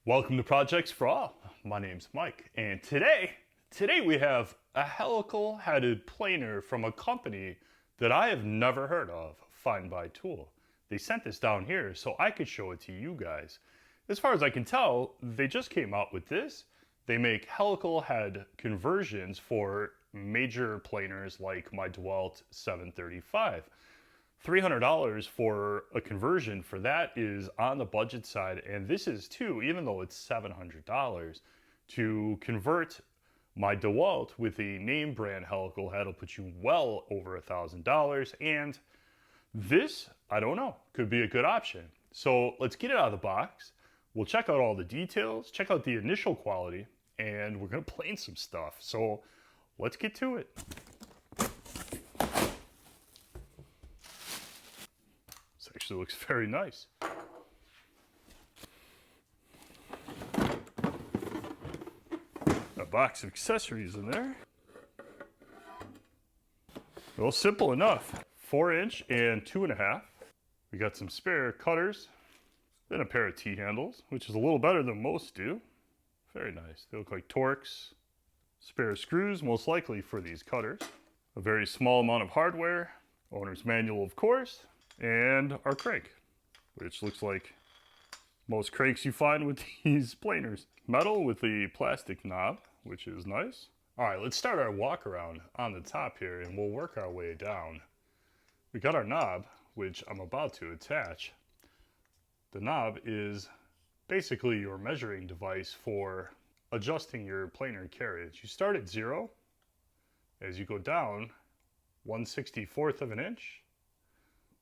Welcome to Projects for All. My name's Mike, and today we have a helical headed planer from a company that I have never heard of, FindBuyTool. They sent this down here so I could show it to you guys. As far as I can tell, they just came out with this. They make helical head conversions for major planers like my DeWalt 735. $300 for a conversion for that is on the budget side, and this is too, even though it's $700. To convert my DeWalt with a name brand helical head will put you well over $1,000, and this, I don't know, could be a good option. So let's get it out of the box. We'll check out all the details, check out the initial quality, and we're gonna plane some stuff. So let's get to it. This actually looks very nice. A box of accessories in there. Well, simple enough. 4-inch and 2.5. We got some spare cutters, then a pair of T-handles, which is a little better than most do. Very nice. They look like Torx. Spare screws, most likely for these cutters. A very small amount of hardware. Owner's manual, of course. And our crank, which looks like most cranks you find with these planers. Metal with the plastic knob, which is nice. All right, let's start our walk around on the top here and we'll work our way down. We got our knob, which I'm about to attach. The knob is basically your measuring device for adjusting your planer carriage. You start at 0. As you go down, 1/64 of an inch,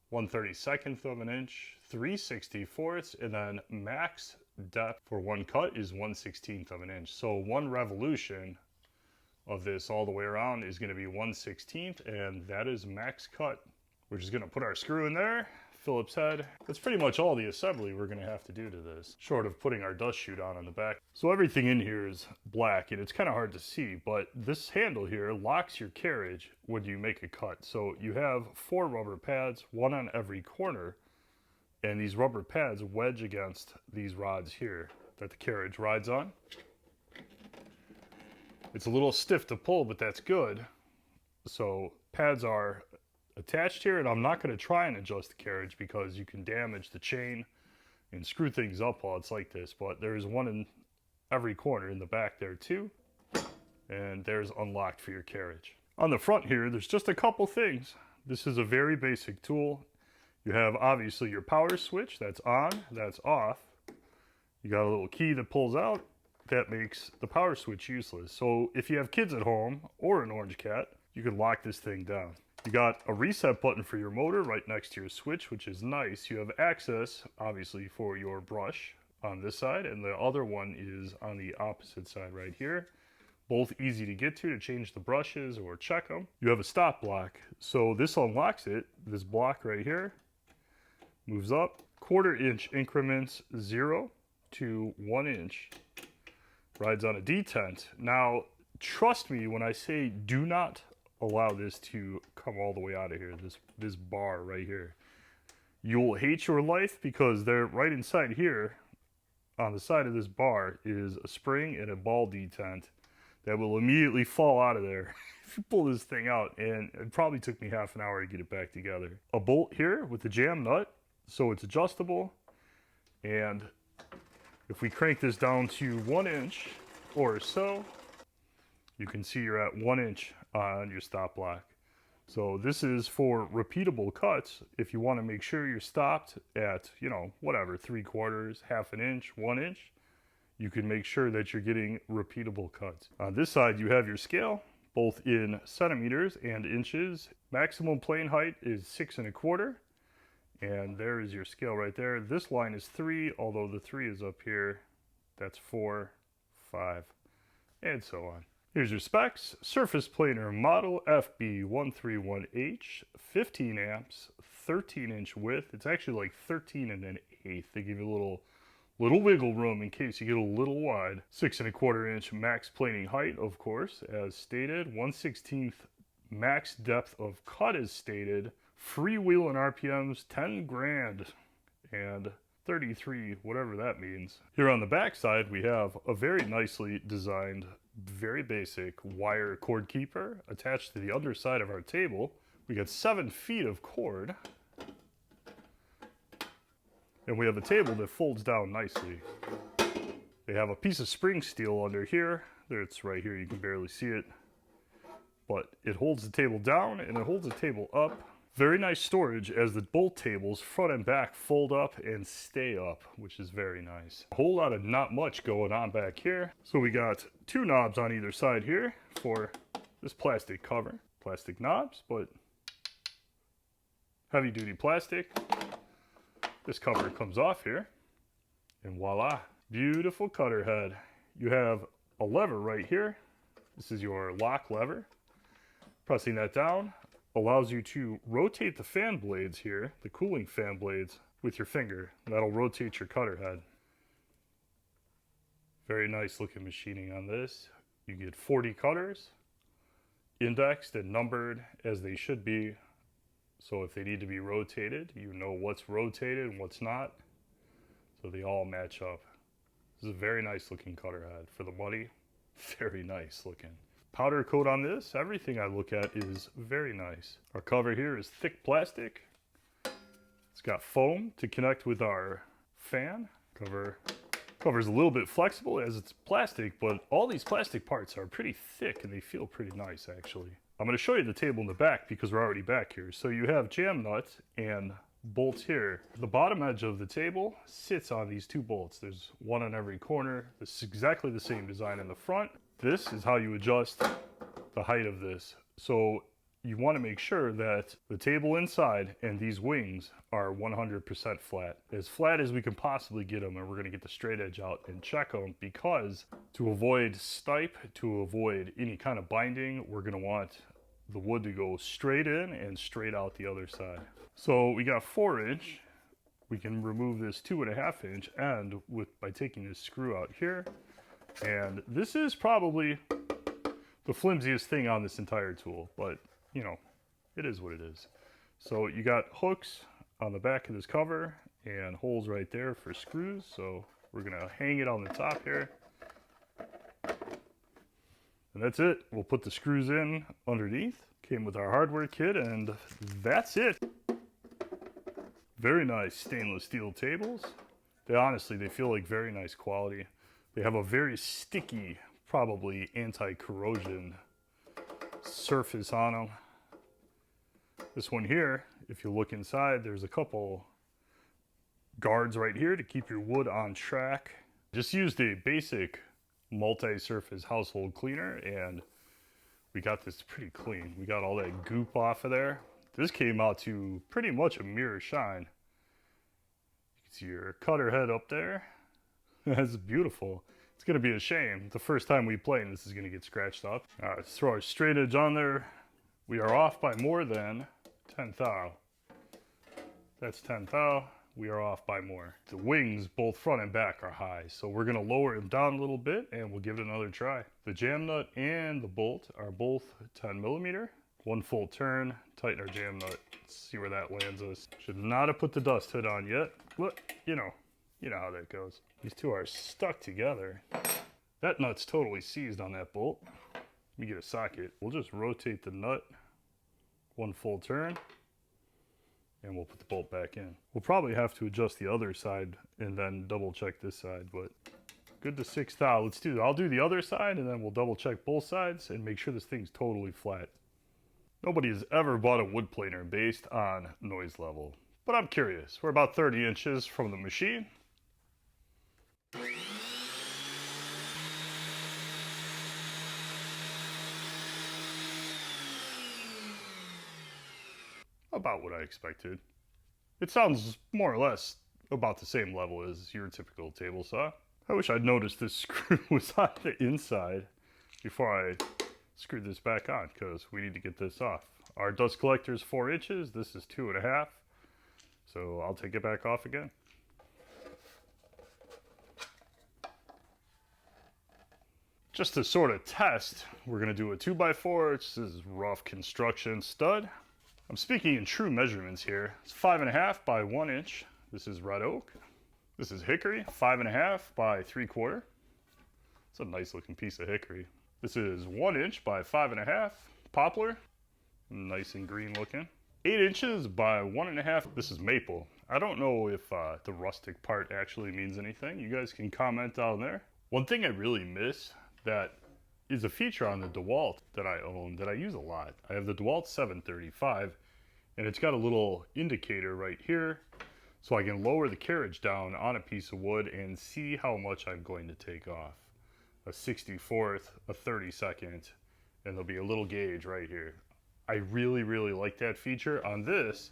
1/32 of an inch, 3/64, and then max depth for one cut is 1/16 of an inch. So one revolution of this all the way around is going to be 1/16, and that is max cut. We're just going to put our screw in there, Phillips head. That's pretty much all the assembly we're going to have to do to this, short of putting our dust chute on the back. So everything in here is black, and it's kind of hard to see, but this handle here locks your carriage when you make a cut. So you have 4 rubber pads, one on every corner, and these rubber pads wedge against these rods here that the carriage rides on. It's a little stiff to pull, but that's good. So pads are attached here, and I'm not going to try and adjust the carriage because you can damage the chain and screw things up while it's like this, but there's one in every corner in the back there too, and there's unlocked for your carriage. On the front here, there's just a couple things. This is a very basic tool. You have obviously your power switch, that's on, that's off. You got a little key that pulls out, that makes the power switch useless. So if you have kids at home or an orange cat, you can lock this thing down. You got a reset button for your motor right next to your switch, which is nice. You have access, obviously, for your brush on this side, and the other one is on the opposite side right here. Both easy to get to change the brushes or check them. You have a stop block, so this unlocks it. This block right here moves up 1/4 inch increments, 0 to 1 inch. Rides on a detent. Now, trust me when I say do not allow this to come all the way out of here, this bar right here. You'll hate your life because they're right inside here on the side of this bar is a spring and a ball detent that will immediately fall out of there if you pull this thing out, and it probably took me half an hour to get it back together. A bolt here with the jam nut, so it's adjustable, and if we crank this down to 1 inch or so, you can see you're at 1 inch on your stop block. So this is for repeatable cuts. If you want to make sure you're stopped at, you know, whatever, 3/4, half an inch, 1 inch, you can make sure that you're getting repeatable cuts. On this side, you have your scale, both in centimeters and inches. Maximum plane height is 6 1/4. And there is your scale right there. This line is 3, although the 3 is up here. That's 4, 5, and so on. Here's your specs. Surface planer model FB131H, 15 amps, 13-inch width. It's actually like 13 1/8. They give you a little wiggle room in case you get a little wide. 6 1/4 inch max planing height, of course, as stated. 1/16 max depth of cut is stated. Freewheeling RPMs, 10 grand. And 33, whatever that means. Here on the back side, we have a very nicely designed, very basic wire cord keeper attached to the underside of our table. We got 7 feet of cord. And we have a table that folds down nicely. They have a piece of spring steel under here. It's right here, you can barely see it. But it holds the table down and it holds the table up. Very nice storage as the bolt tables, front and back, fold up and stay up, which is very nice. A whole lot of not much going on back here. So we got 2 knobs on either side here for this plastic cover. Plastic knobs, but heavy duty plastic. This cover comes off here, and voila, beautiful cutter head. You have a lever right here. This is your lock lever. Pressing that down allows you to rotate the fan blades here, the cooling fan blades, with your finger. That'll rotate your cutter head. Very nice looking machining on this. You get 40 cutters, indexed and numbered as they should be. So if they need to be rotated, you know what's rotated and what's not. So they all match up. This is a very nice looking cutter head for the money. Very nice looking. Powder coat on this, everything I look at is very nice. Our cover here is thick plastic. It's got foam to connect with our fan. Cover's a little bit flexible as it's plastic, but all these plastic parts are pretty thick and they feel pretty nice actually. I'm going to show you the table in the back because we're already back here. So you have jam nuts and bolts here. The bottom edge of the table sits on these 2 bolts. There's one on every corner. This is exactly the same design in the front. This is how you adjust the height of this. So you want to make sure that the table inside and these wings are 100% flat as we can possibly get them, and we're going to get the straight edge out and check them, because to avoid stipe, to avoid any kind of binding, we're going to want the wood to go straight in and straight out the other side. So we got 4-inch. We can remove this 2.5-inch end by taking this screw out here, and this is probably the flimsiest thing on this entire tool, but you know, it is what it is. So you got hooks on the back of this cover and holes right there for screws. So we're gonna hang it on the top here. And that's it. We'll put the screws in underneath. Came with our hardware kit, and that's it. Very nice stainless steel tables. They feel like very nice quality. They have a very sticky, probably anti-corrosion surface on them. This one here, if you look inside, there's a couple guards right here to keep your wood on track. Just used a basic multi-surface household cleaner and we got this pretty clean. We got all that goop off of there. This came out to pretty much a mirror shine. You can see your cutter head up there. That's beautiful. It's gonna be a shame the first time we play and this is gonna get scratched up. All right, let's throw our straight edge on there. We are off by more than 10 thou. That's 10 thou. We are off by more. The wings, both front and back, are high, so we're gonna lower them down a little bit and we'll give it another try. The jam nut and the bolt are both 10 millimeter. 1 full turn, tighten our jam nut. Let's see where that lands us. Should not have put the dust hood on yet, but you know how that goes. These two are stuck together. That nut's totally seized on that bolt. Let me get a socket. We'll just rotate the nut 1 full turn and we'll put the bolt back in. We'll probably have to adjust the other side and then double check this side, but good to 6 thou. Let's do that. I'll do the other side and then we'll double check both sides and make sure this thing's totally flat. Nobody has ever bought a wood planer based on noise level, but I'm curious. We're about 30 inches from the machine. About what I expected. It sounds more or less about the same level as your typical table saw. I wish I'd noticed this screw was on the inside before I screwed this back on, because we need to get this off. Our dust collector is 4 inches. This is 2.5. So I'll take it back off again. Just to sort of test, we're going to do a 2x4. This is rough construction stud. I'm speaking in true measurements here. It's 5.5 by 1 inch. This is red oak. This is hickory, 5.5 by 3/4. It's a nice looking piece of hickory. This is 1 inch by 5.5 poplar, nice and green looking. 8 inches by 1.5. This is maple. I don't know if the rustic part actually means anything. You guys can comment down there. One thing I really miss that is a feature on the DeWalt that I own that I use a lot. I have the DeWalt 735, and it's got a little indicator right here, so I can lower the carriage down on a piece of wood and see how much I'm going to take off. A 64th, a 32nd, and there'll be a little gauge right here. I really, really like that feature. On this,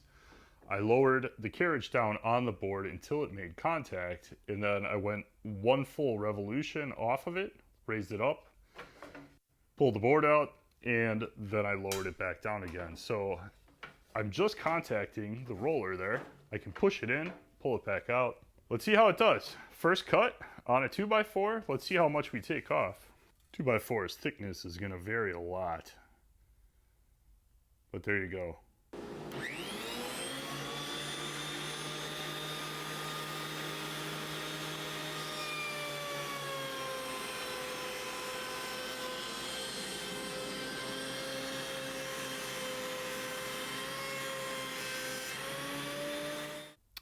I lowered the carriage down on the board until it made contact, and then I went 1 full revolution off of it, raised it up, pulled the board out, and then I lowered it back down again. So I'm just contacting the roller there. I can push it in, pull it back out. Let's see how it does. First cut on a 2x4. Let's see how much we take off. 2x4's thickness is gonna vary a lot, but there you go.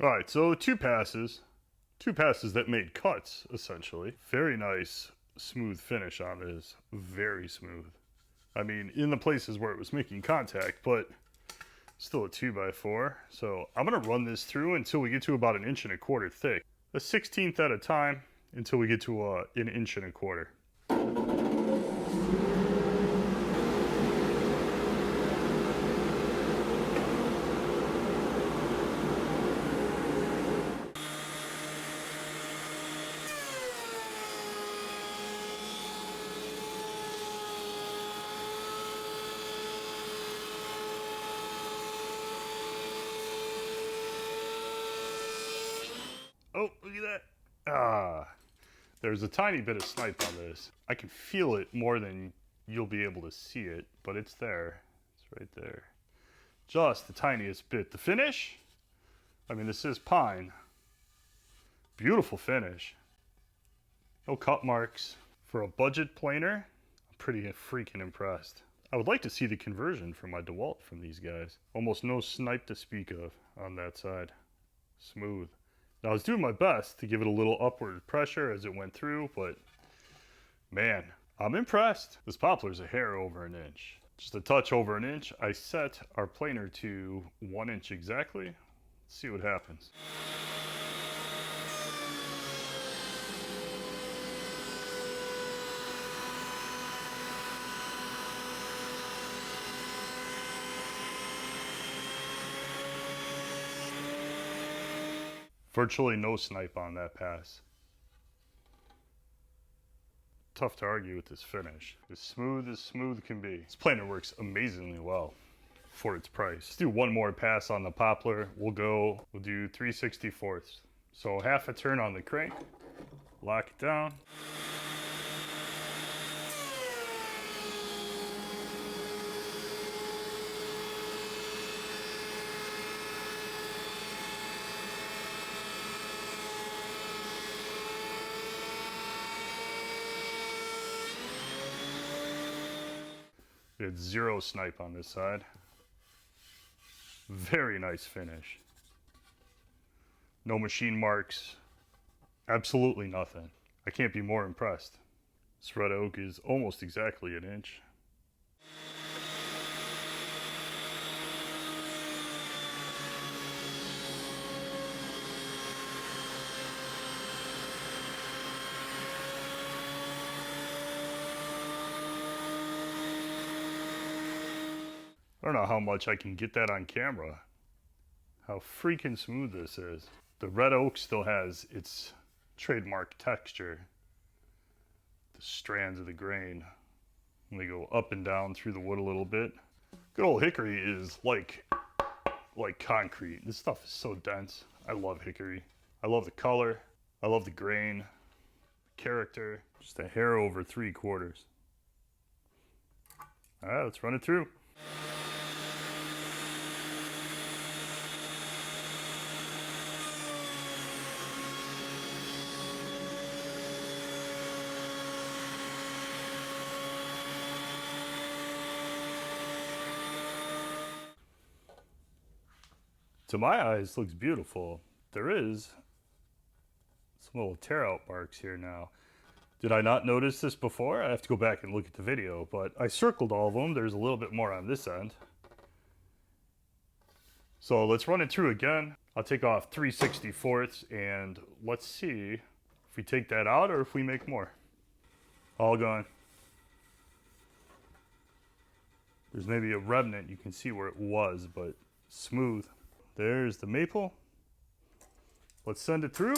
All right, so two passes that made cuts, essentially. Very nice, smooth finish on this, very smooth. I mean, in the places where it was making contact, but still a 2x4. So I'm gonna run this through until we get to about 1.25 inches thick. A 1/16 at a time until we get to 1.25 inches. Oh, look at that. There's a tiny bit of snipe on this. I can feel it more than you'll be able to see it, but it's there. It's right there. Just the tiniest bit. The finish, I mean, this is pine. Beautiful finish. No cut marks. For a budget planer, I'm pretty freaking impressed. I would like to see the conversion for my DeWalt from these guys. Almost no snipe to speak of on that side. Smooth. Now, I was doing my best to give it a little upward pressure as it went through, but man, I'm impressed. This poplar's a hair over 1 inch. Just a touch over 1 inch. I set our planer to 1 inch exactly. Let's see what happens. Virtually no snipe on that pass. Tough to argue with this finish. As smooth can be. This planer works amazingly well for its price. Let's do one more pass on the poplar. We'll do 3/64. So half a turn on the crank, lock it down. It's zero snipe on this side. Very nice finish. No machine marks. Absolutely nothing. I can't be more impressed. This red oak is almost exactly 1 inch. I don't know how much I can get that on camera. How freaking smooth this is. The red oak still has its trademark texture. The strands of the grain, and they go up and down through the wood a little bit. Good old hickory is like concrete. This stuff is so dense. I love hickory. I love the color. I love the grain, the character. Just a hair over 3/4. All right, let's run it through. To my eyes, looks beautiful. There is some little tear out marks here now. Did I not notice this before? I have to go back and look at the video, but I circled all of them. There's a little bit more on this end. So let's run it through again. I'll take off 3/64 and let's see if we take that out or if we make more. All gone. There's maybe a remnant, you can see where it was, but smooth. There's the maple. Let's send it through.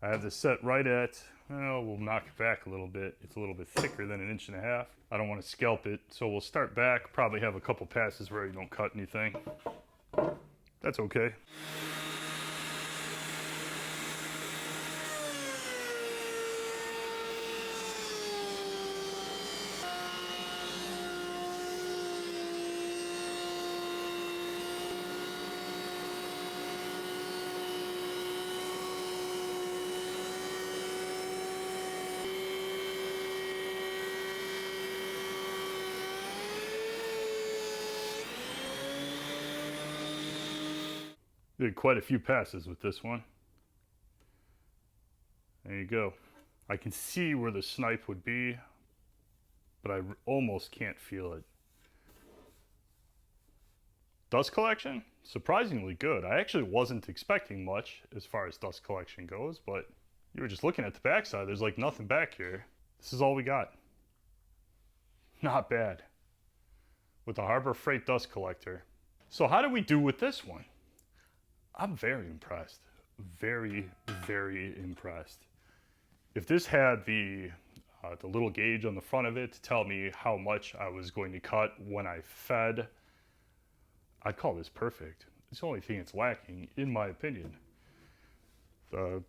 I have this set right at, well, we'll knock it back a little bit. It's a little bit thicker than 1.5 inches. I don't want to scalp it, so we'll start back. Probably have a couple passes where you don't cut anything. That's okay. Did quite a few passes with this one. There you go. I can see where the snipe would be, but I almost can't feel it. Dust collection, surprisingly good. I actually wasn't expecting much as far as dust collection goes, but you were just looking at the backside. There's like nothing back here. This is all we got. Not bad. With the Harbor Freight dust collector. So how did we do with this one? I'm very impressed. Very, very impressed. If this had the little gauge on the front of it to tell me how much I was going to cut when I fed, I'd call this perfect. It's the only thing it's lacking, in my opinion. The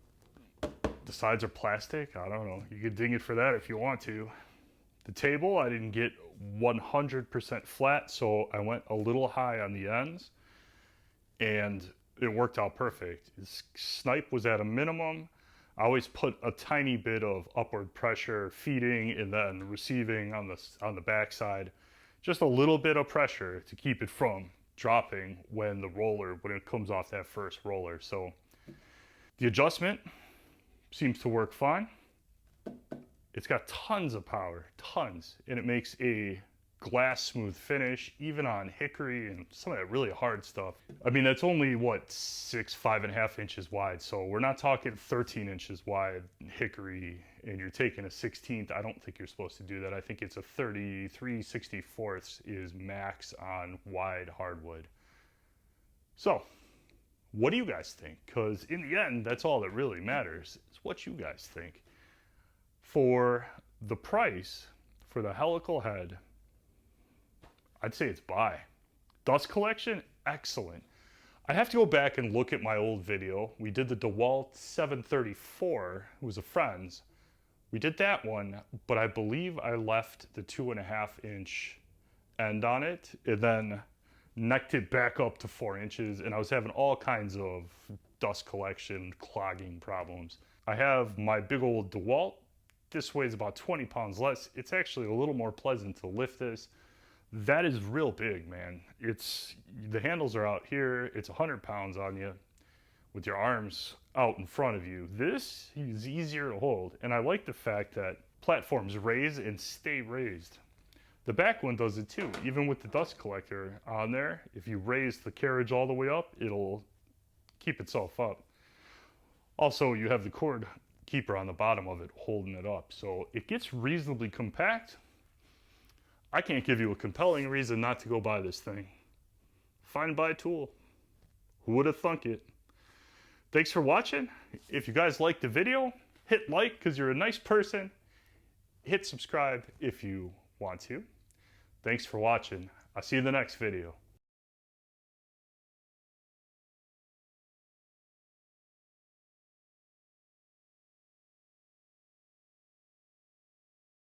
sides are plastic. I don't know. You could ding it for that if you want to. The table, I didn't get 100% flat, so I went a little high on the ends. And it worked out perfect. His snipe was at a minimum. I always put a tiny bit of upward pressure feeding and then receiving on the backside. Just a little bit of pressure to keep it from dropping when it comes off that first roller. So the adjustment seems to work fine. It's got tons of power, tons, and it makes a glass smooth finish, even on hickory and some of that really hard stuff. I mean, that's only what, 5.5 inches wide, so we're not talking 13 inches wide hickory and you're taking a 16th. I don't think you're supposed to do that. I think it's a 3/64 is max on wide hardwood. So what do you guys think? Because in the end, that's all that really matters, is what you guys think. For the price for the helical head, I'd say it's buy. Dust collection, excellent. I have to go back and look at my old video. We did the DeWalt 734, it was a friend's. We did that one, but I believe I left the 2.5 inch end on it and then necked it back up to 4 inches, and I was having all kinds of dust collection, clogging problems. I have my big old DeWalt. This weighs about 20 pounds less. It's actually a little more pleasant to lift this. That is real big, man. The handles are out here. It's 100 pounds on you with your arms out in front of you. This is easier to hold. And I like the fact that platforms raise and stay raised. The back one does it too. Even with the dust collector on there, if you raise the carriage all the way up, it'll keep itself up. Also, you have the cord keeper on the bottom of it holding it up. So it gets reasonably compact. I can't give you a compelling reason not to go buy this thing. FindBuyTool. Who would have thunk it? Thanks for watching. If you guys liked the video, hit like because you're a nice person. Hit subscribe if you want to. Thanks for watching. I'll see you in the next video.